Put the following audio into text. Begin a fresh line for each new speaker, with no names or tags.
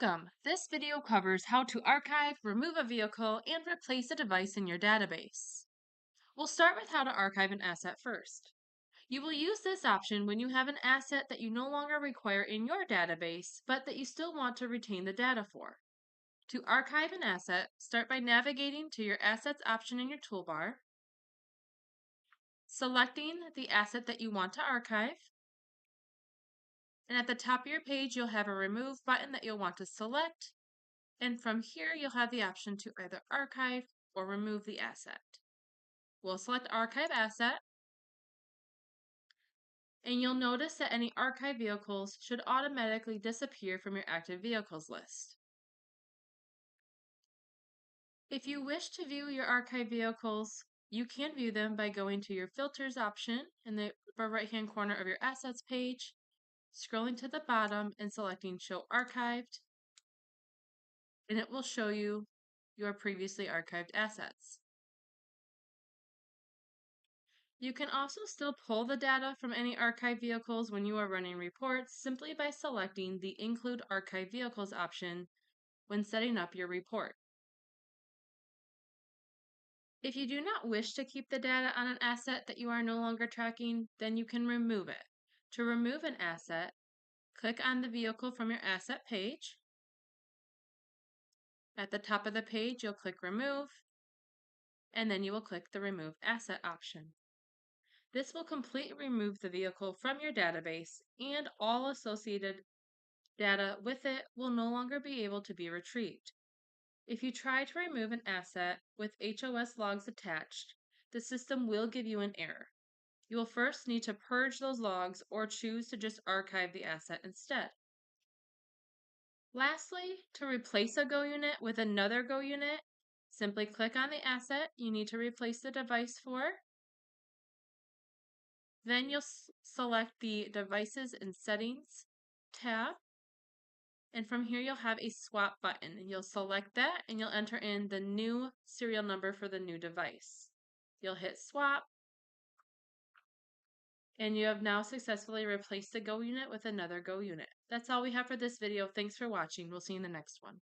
Welcome! This video covers how to archive, remove a vehicle, and replace a device in your database. We'll start with how to archive an asset first. You will use this option when you have an asset that you no longer require in your database, but that you still want to retain the data for. To archive an asset, start by navigating to your Assets option in your toolbar, selecting the asset that you want to archive, and at the top of your page, you'll have a Remove button that you'll want to select. And from here, you'll have the option to either archive or remove the asset. We'll select Archive Asset, and you'll notice that any archive vehicles should automatically disappear from your active vehicles list. If you wish to view your archive vehicles, you can view them by going to your Filters option in the upper right-hand corner of your Assets page, scrolling to the bottom and selecting Show Archived, and it will show you your previously archived assets. You can also still pull the data from any archive vehicles when you are running reports simply by selecting the Include Archive Vehicles option when setting up your report. If you do not wish to keep the data on an asset that you are no longer tracking, then you can remove it. To remove an asset, click on the vehicle from your asset page. At the top of the page, you'll click Remove, and then you will click the Remove Asset option. This will completely remove the vehicle from your database, and all associated data with it will no longer be able to be retrieved. If you try to remove an asset with HOS logs attached, the system will give you an error. You will first need to purge those logs or choose to just archive the asset instead. Lastly, to replace a Go unit with another Go unit, simply click on the asset you need to replace the device for. Then you'll select the Devices and Settings tab. And from here, you'll have a swap button, and you'll select that and you'll enter in the new serial number for the new device. You'll hit swap, and you have now successfully replaced the Go unit with another Go unit. That's all we have for this video. Thanks for watching. We'll see you in the next one.